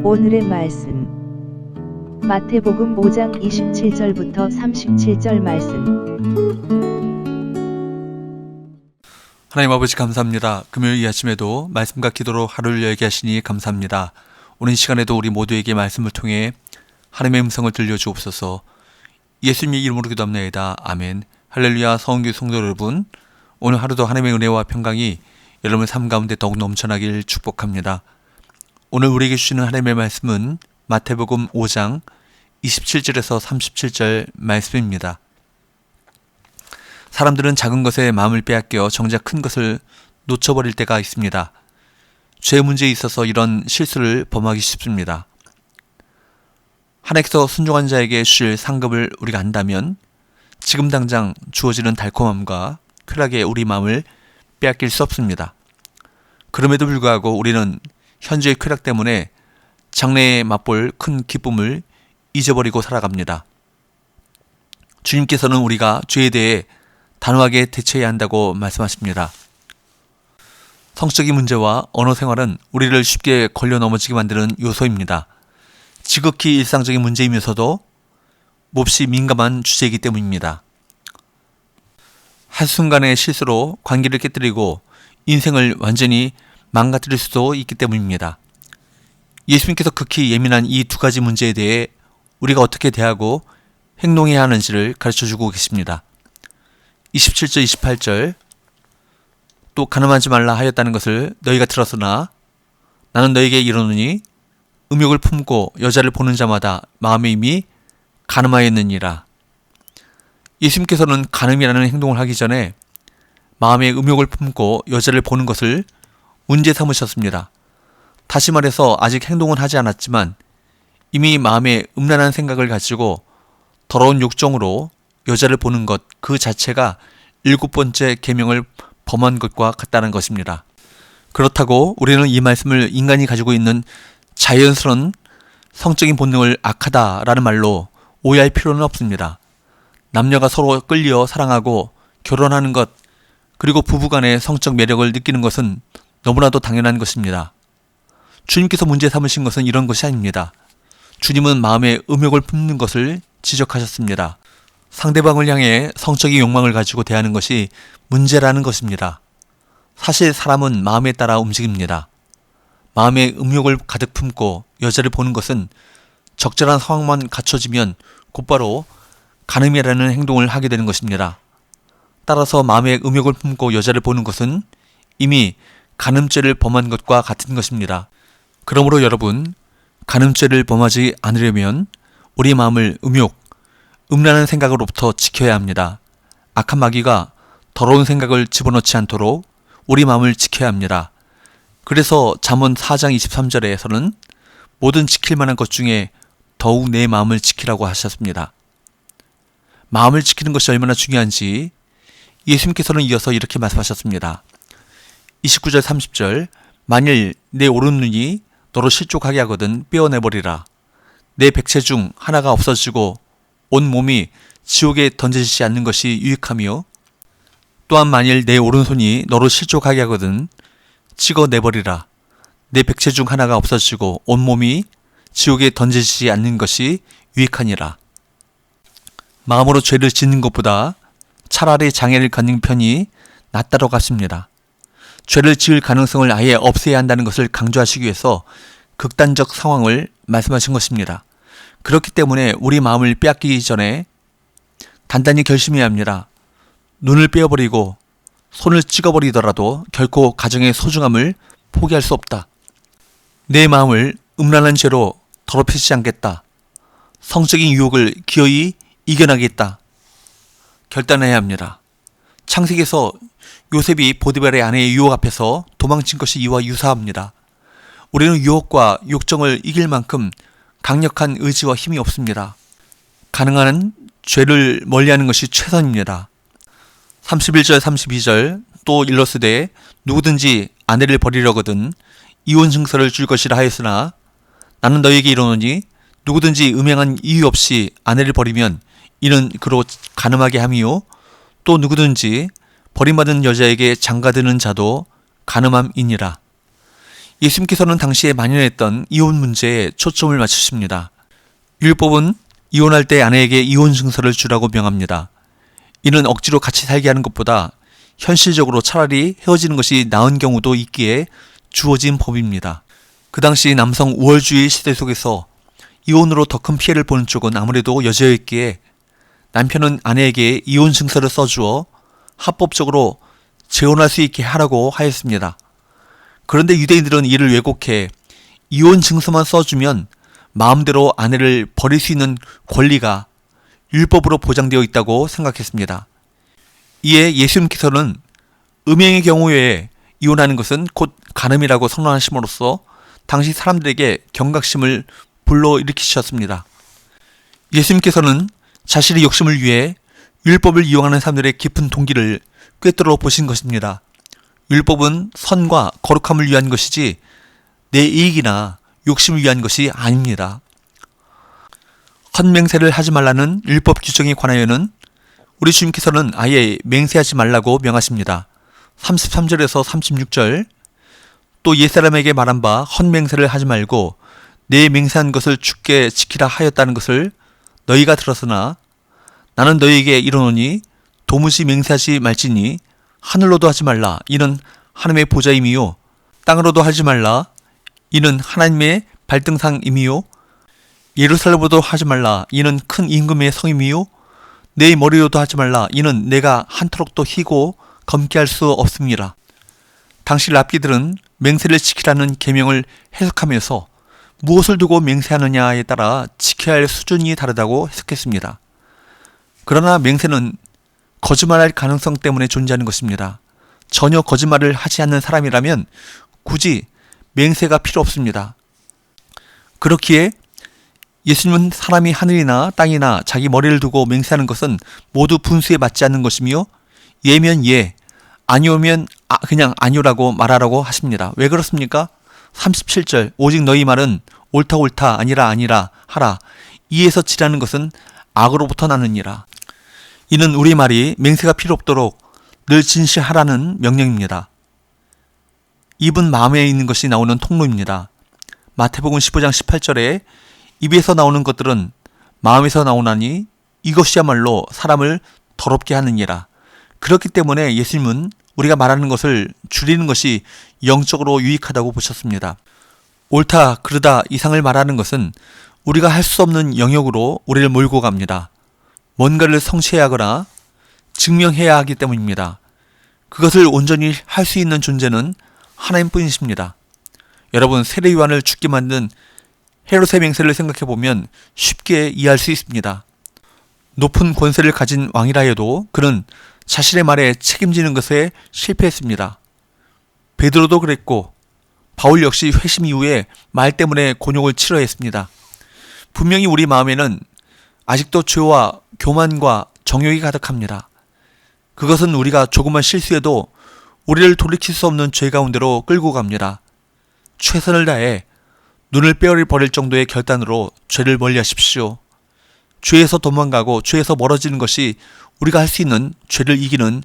오늘의 말씀 마태복음 5장 27절부터 37절 말씀. 하나님 아버지 감사합니다. 금요일 이 아침에도 말씀과 기도로 하루를 열게 하시니 감사합니다. 오늘 시간에도 우리 모두에게 말씀을 통해 하나님의 음성을 들려주옵소서. 예수님의 이름으로 기도합니다. 아멘. 할렐루야. 성교 성도 여러분, 오늘 하루도 하나님의 은혜와 평강이 여러분의 삶 가운데 더욱 넘쳐나길 축복합니다. 오늘 우리에게 주시는 하나님의 말씀은 마태복음 5장 27절에서 37절 말씀입니다. 사람들은 작은 것에 마음을 빼앗겨 정작 큰 것을 놓쳐버릴 때가 있습니다. 죄 문제에 있어서 이런 실수를 범하기 쉽습니다. 하나님께서 순종한 자에게 주실 상급을 우리가 안다면 지금 당장 주어지는 달콤함과 쾌락에 우리 마음을 빼앗길 수 없습니다. 그럼에도 불구하고 우리는 현재의 쾌락 때문에 장래에 맛볼 큰 기쁨을 잊어버리고 살아갑니다. 주님께서는 우리가 죄에 대해 단호하게 대처해야 한다고 말씀하십니다. 성적인 문제와 언어 생활은 우리를 쉽게 걸려 넘어지게 만드는 요소입니다. 지극히 일상적인 문제이면서도 몹시 민감한 주제이기 때문입니다. 한순간의 실수로 관계를 깨뜨리고 인생을 완전히 망가뜨릴 수도 있기 때문입니다. 예수님께서 극히 예민한 이 두 가지 문제에 대해 우리가 어떻게 대하고 행동해야 하는지를 가르쳐주고 계십니다. 27절 28절 또 가늠하지 말라 하였다는 것을 너희가 들었으나 나는 너희에게 이르노니 음욕을 품고 여자를 보는 자마다 마음에 이미 가늠하였느니라. 예수님께서는 가늠이라는 행동을 하기 전에 마음에 음욕을 품고 여자를 보는 것을 문제 삼으셨습니다. 다시 말해서 아직 행동은 하지 않았지만 이미 마음에 음란한 생각을 가지고 더러운 욕정으로 여자를 보는 것 그 자체가 7번째 계명을 범한 것과 같다는 것입니다. 그렇다고 우리는 이 말씀을 인간이 가지고 있는 자연스러운 성적인 본능을 악하다라는 말로 오해할 필요는 없습니다. 남녀가 서로 끌려 사랑하고 결혼하는 것, 그리고 부부간의 성적 매력을 느끼는 것은 너무나도 당연한 것입니다. 주님께서 문제 삼으신 것은 이런 것이 아닙니다. 주님은 마음에 음욕을 품는 것을 지적하셨습니다. 상대방을 향해 성적인 욕망을 가지고 대하는 것이 문제라는 것입니다. 사실 사람은 마음에 따라 움직입니다. 마음에 음욕을 가득 품고 여자를 보는 것은 적절한 상황만 갖춰지면 곧바로 간음이라는 행동을 하게 되는 것입니다. 따라서 마음에 음욕을 품고 여자를 보는 것은 이미 간음죄를 범한 것과 같은 것입니다. 그러므로 여러분, 간음죄를 범하지 않으려면 우리 마음을 음란한 생각으로부터 지켜야 합니다. 악한 마귀가 더러운 생각을 집어넣지 않도록 우리 마음을 지켜야 합니다. 그래서 잠언 4장 23절에서는 모든 지킬 만한 것 중에 더욱 내 마음을 지키라고 하셨습니다. 마음을 지키는 것이 얼마나 중요한지 예수님께서는 이어서 이렇게 말씀하셨습니다. 29절 30절 만일 내 오른눈이 너로 실족하게 하거든 빼어내버리라. 내 백체 중 하나가 없어지고 온 몸이 지옥에 던져지지 않는 것이 유익하며 또한 만일 내 오른손이 너로 실족하게 하거든 찍어내버리라. 내 백체 중 하나가 없어지고 온 몸이 지옥에 던져지지 않는 것이 유익하니라. 마음으로 죄를 짓는 것보다 차라리 장애를 갖는 편이 낫다고 하십니다. 죄를 지을 가능성을 아예 없애야 한다는 것을 강조하시기 위해서 극단적 상황을 말씀하신 것입니다. 그렇기 때문에 우리 마음을 빼앗기기 전에 단단히 결심해야 합니다. 눈을 빼어버리고 손을 찍어버리더라도 결코 가정의 소중함을 포기할 수 없다. 내 마음을 음란한 죄로 더럽히지 않겠다. 성적인 유혹을 기어이 이겨나겠다. 결단해야 합니다. 창세기에서 요셉이 보디발의 아내의 유혹 앞에서 도망친 것이 이와 유사합니다. 우리는 유혹과 욕정을 이길 만큼 강력한 의지와 힘이 없습니다. 가능한 죄를 멀리하는 것이 최선입니다. 31절 32절 또 일러스되 누구든지 아내를 버리려거든 이혼 증서를 줄 것이라 하였으나 나는 너희에게 이르노니 누구든지 음행한 이유 없이 아내를 버리면 이는 그로 간음하게 함이요 또 누구든지 버림받은 여자에게 장가드는 자도 간음함이니라. 예수님께서는 당시에 만연했던 이혼 문제에 초점을 맞추십니다. 율법은 이혼할 때 아내에게 이혼 증서를 주라고 명합니다. 이는 억지로 같이 살게 하는 것보다 현실적으로 차라리 헤어지는 것이 나은 경우도 있기에 주어진 법입니다. 그 당시 남성 우월주의 시대 속에서 이혼으로 더 큰 피해를 보는 쪽은 아무래도 여자였기에 남편은 아내에게 이혼 증서를 써주어 합법적으로 재혼할 수 있게 하라고 하였습니다. 그런데 유대인들은 이를 왜곡해 이혼 증서만 써주면 마음대로 아내를 버릴 수 있는 권리가 율법으로 보장되어 있다고 생각했습니다. 이에 예수님께서는 음행의 경우에 이혼하는 것은 곧 간음이라고 선언하심으로써 당시 사람들에게 경각심을 불러일으키셨습니다. 예수님께서는 자신의 욕심을 위해 율법을 이용하는 사람들의 깊은 동기를 꿰뚫어 보신 것입니다. 율법은 선과 거룩함을 위한 것이지 내 이익이나 욕심을 위한 것이 아닙니다. 헛맹세를 하지 말라는 율법 규정에 관하여는 우리 주님께서는 아예 맹세하지 말라고 명하십니다. 33절에서 36절 또 옛사람에게 말한 바 헛맹세를 하지 말고 내 맹세한 것을 주께 지키라 하였다는 것을 너희가 들었으나 나는 너희에게 이르노니 도무지 맹세하지 말지니 하늘로도 하지 말라 이는 하나님의 보좌임이요 땅으로도 하지 말라 이는 하나님의 발등상임이요 예루살렘으로도 하지 말라 이는 큰 임금의 성임이요 내 머리로도 하지 말라 이는 내가 한토록도 희고 검게 할 수 없습니다. 당시 랍비들은 맹세를 지키라는 계명을 해석하면서 무엇을 두고 맹세하느냐에 따라 지켜야 할 수준이 다르다고 해석했습니다. 그러나 맹세는 거짓말할 가능성 때문에 존재하는 것입니다. 전혀 거짓말을 하지 않는 사람이라면 굳이 맹세가 필요 없습니다. 그렇기에 예수님은 사람이 하늘이나 땅이나 자기 머리를 두고 맹세하는 것은 모두 분수에 맞지 않는 것이며 예면 예, 아니오면 그냥 아니오라고 말하라고 하십니다. 왜 그렇습니까? 37절 오직 너희 말은 옳다 옳다 아니라 아니라 하라 이에서 지라는 것은 악으로부터 나느니라. 이는 우리 말이 맹세가 필요 없도록 늘 진실하라는 명령입니다. 입은 마음에 있는 것이 나오는 통로입니다. 마태복음 15장 18절에 입에서 나오는 것들은 마음에서 나오나니 이것이야말로 사람을 더럽게 하느니라. 그렇기 때문에 예수님은 우리가 말하는 것을 줄이는 것이 영적으로 유익하다고 보셨습니다. 옳다, 그르다 이상을 말하는 것은 우리가 할 수 없는 영역으로 우리를 몰고 갑니다. 뭔가를 성취해야 하거나 증명해야 하기 때문입니다. 그것을 온전히 할 수 있는 존재는 하나님뿐이십니다. 여러분, 세례 요한을 죽게 만든 헤롯의 맹세를 생각해보면 쉽게 이해할 수 있습니다. 높은 권세를 가진 왕이라 해도 그는 자신의 말에 책임지는 것에 실패했습니다. 베드로도 그랬고 바울 역시 회심 이후에 말 때문에 곤욕을 치러야 했습니다. 분명히 우리 마음에는 아직도 죄와 교만과 정욕이 가득합니다. 그것은 우리가 조금만 실수해도 우리를 돌이킬 수 없는 죄 가운데로 끌고 갑니다. 최선을 다해 눈을 빼어리 버릴 정도의 결단으로 죄를 멀리하십시오. 죄에서 도망가고 죄에서 멀어지는 것이 우리가 할 수 있는 죄를 이기는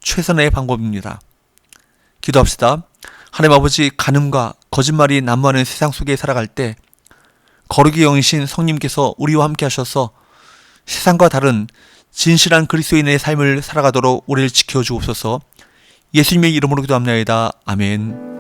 최선의 방법입니다. 기도합시다. 하나님 아버지, 간음과 거짓말이 난무하는 세상 속에 살아갈 때 거룩의 영이신 성님께서 우리와 함께 하셔서 세상과 다른 진실한 그리스도인의 삶을 살아가도록 우리를 지켜주옵소서. 예수님의 이름으로 기도합나이다. 아멘.